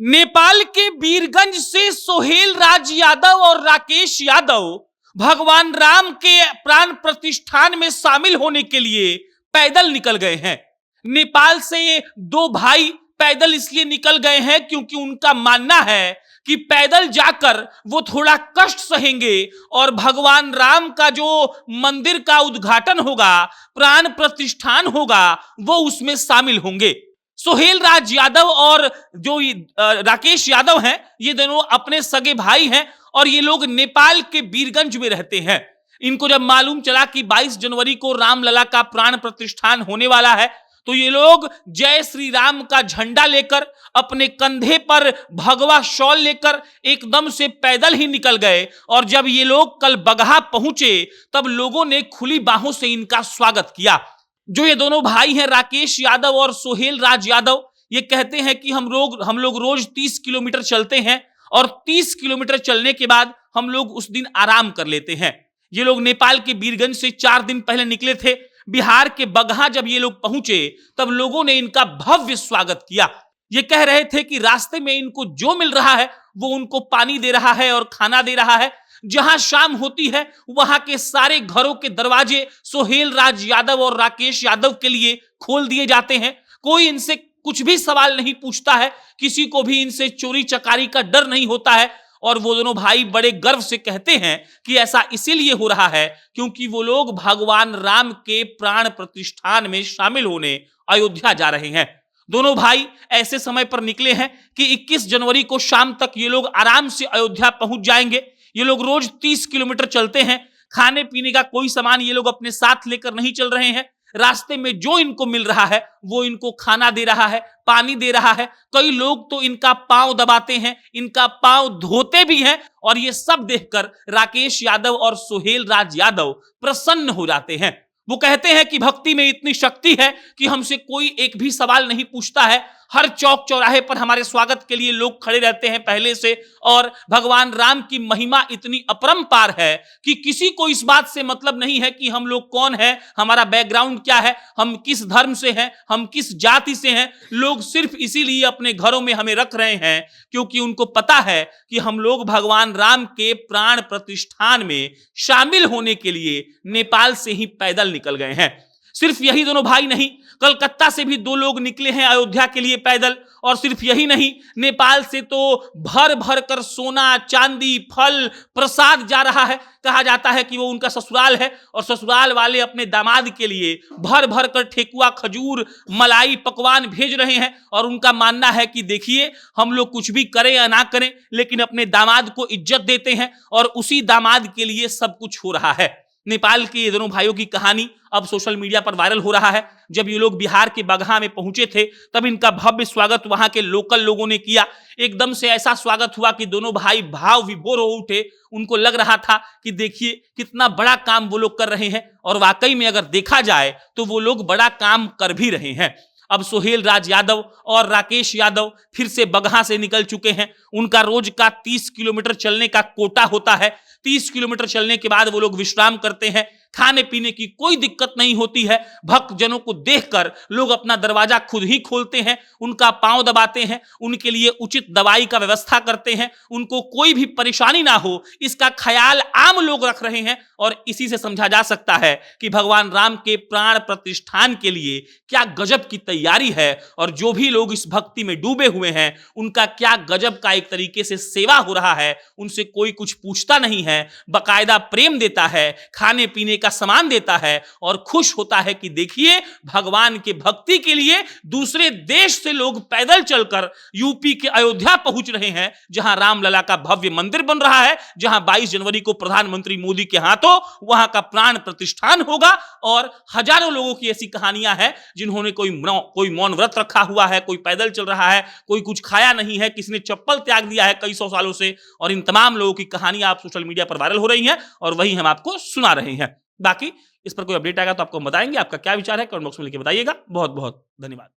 नेपाल के वीरगंज से सोहेल राज यादव और राकेश यादव भगवान राम के प्राण प्रतिष्ठान में शामिल होने के लिए पैदल निकल गए हैं। नेपाल से दो भाई पैदल इसलिए निकल गए हैं क्योंकि उनका मानना है कि पैदल जाकर वो थोड़ा कष्ट सहेंगे और भगवान राम का जो मंदिर का उद्घाटन होगा, प्राण प्रतिष्ठान होगा, वो उसमें शामिल होंगे। सोहेल राज यादव और जो राकेश यादव हैं, ये दोनों अपने सगे भाई हैं और ये लोग नेपाल के वीरगंज में रहते हैं। इनको जब मालूम चला कि 22 जनवरी को रामलला का प्राण प्रतिष्ठान होने वाला है, तो ये लोग जय श्री राम का झंडा लेकर, अपने कंधे पर भगवा शॉल लेकर एकदम से पैदल ही निकल गए। और जब ये लोग कल बगहा पहुंचे, तब लोगों ने खुली बाहों से इनका स्वागत किया। जो ये दोनों भाई हैं, राकेश यादव और सोहेल राज यादव, ये कहते हैं कि हम लोग रोज 30 किलोमीटर चलते हैं और 30 किलोमीटर चलने के बाद हम लोग उस दिन आराम कर लेते हैं। ये लोग नेपाल के वीरगंज से 4 दिन पहले निकले थे। बिहार के बगहा जब ये लोग पहुंचे, तब लोगों ने इनका भव्य स्वागत किया। ये कह रहे थे कि रास्ते में इनको जो मिल रहा है वो उनको पानी दे रहा है और खाना दे रहा है। जहां शाम होती है, वहां के सारे घरों के दरवाजे सोहेल राज यादव और राकेश यादव के लिए खोल दिए जाते हैं। कोई इनसे कुछ भी सवाल नहीं पूछता है, किसी को भी इनसे चोरी चकारी का डर नहीं होता है। और वो दोनों भाई बड़े गर्व से कहते हैं कि ऐसा इसीलिए हो रहा है क्योंकि वो लोग भगवान राम के प्राण प्रतिष्ठान में शामिल होने अयोध्या जा रहे हैं। दोनों भाई ऐसे समय पर निकले हैं कि 21 जनवरी को शाम तक ये लोग आराम से अयोध्या पहुंच जाएंगे। ये लोग रोज 30 किलोमीटर चलते हैं। खाने पीने का कोई सामान ये लोग अपने साथ लेकर नहीं चल रहे हैं। रास्ते में जो इनको मिल रहा है वो इनको खाना दे रहा है, पानी दे रहा है। कई लोग तो इनका पांव दबाते हैं, इनका पांव धोते भी हैं। और ये सब देखकर राकेश यादव और सोहेल राज यादव प्रसन्न हो जाते हैं। वो कहते हैं कि भक्ति में इतनी शक्ति है कि हमसे कोई एक भी सवाल नहीं पूछता है। हर चौक चौराहे पर हमारे स्वागत के लिए लोग खड़े रहते हैं पहले से। और भगवान राम की महिमा इतनी अपरंपार है कि किसी को इस बात से मतलब नहीं है कि हम लोग कौन है, हमारा बैकग्राउंड क्या है, हम किस धर्म से हैं, हम किस जाति से हैं। लोग सिर्फ इसीलिए अपने घरों में हमें रख रहे हैं क्योंकि उनको पता है कि हम लोग भगवान राम के प्राण प्रतिष्ठान में शामिल होने के लिए नेपाल से ही पैदल निकल गए हैं। सिर्फ यही दोनों भाई नहीं, कलकत्ता से भी 2 लोग निकले हैं अयोध्या के लिए पैदल। और सिर्फ यही नहीं, नेपाल से तो भर भर कर सोना, चांदी, फल, प्रसाद जा रहा है। कहा जाता है कि वो उनका ससुराल है और ससुराल वाले अपने दामाद के लिए भर भर कर ठेकुआ, खजूर, मलाई, पकवान भेज रहे हैं। और उनका मानना है कि देखिए, हम लोग कुछ भी करें या ना करें, लेकिन अपने दामाद को इज्जत देते हैं और उसी दामाद के लिए सब कुछ हो रहा है। नेपाल के ये दोनों भाइयों की कहानी अब सोशल मीडिया पर वायरल हो रहा है। जब ये लोग बिहार के बगहा में पहुंचे थे, तब इनका भव्य स्वागत वहां के लोकल लोगों ने किया। एकदम से ऐसा स्वागत हुआ कि दोनों भाई भाव विभोर हो उठे। उनको लग रहा था कि देखिए कितना बड़ा काम वो लोग कर रहे हैं। और वाकई में अगर देखा जाए तो वो लोग बड़ा काम कर भी रहे हैं। अब सोहेल राज यादव और राकेश यादव फिर से बगहा से निकल चुके हैं। उनका रोज का 30 किलोमीटर चलने का कोटा होता है। 30 किलोमीटर चलने के बाद वो लोग विश्राम करते हैं। खाने पीने की कोई दिक्कत नहीं होती है। भक्तजनों को देखकर लोग अपना दरवाजा खुद ही खोलते हैं, उनका पांव दबाते हैं, उनके लिए उचित दवाई का व्यवस्था करते हैं। उनको कोई भी परेशानी ना हो, इसका ख्याल आम लोग रख रहे हैं। और इसी से समझा जा सकता है कि भगवान राम के प्राण प्रतिष्ठान के लिए क्या गजब की तैयारी है। और जो भी लोग इस भक्ति में डूबे हुए हैं, उनका क्या गजब का एक तरीके से सेवा हो रहा है। उनसे कोई कुछ पूछता नहीं है, बाकायदा प्रेम देता है, खाने पीने का सामान देता है और खुश होता है कि देखिए, भगवान के भक्ति के लिए दूसरे देश से लोग पैदल चलकर यूपी के अयोध्या पहुंच रहे हैं, जहां रामलला का भव्य मंदिर बन रहा है, जहां 22 जनवरी को प्रधानमंत्री मोदी के हाथों वहां का प्राण प्रतिष्ठान होगा। और हजारों लोगों की ऐसी कहानियां हैं जिन्होंने कोई मौन व्रत रखा हुआ है, कोई पैदल चल रहा है, कोई कुछ खाया नहीं है, किसी ने चप्पल त्याग दिया है कई 100 सालों से। और इन तमाम लोगों की कहानियां आप सोशल मीडिया पर वायरल हो रही हैं और वही हम आपको सुना रहे हैं। बाकी इस पर कोई अपडेट आएगा तो आपको हम बताएंगे। आपका क्या विचार है कमेंट बॉक्स में लिख के बताइएगा। बहुत बहुत धन्यवाद।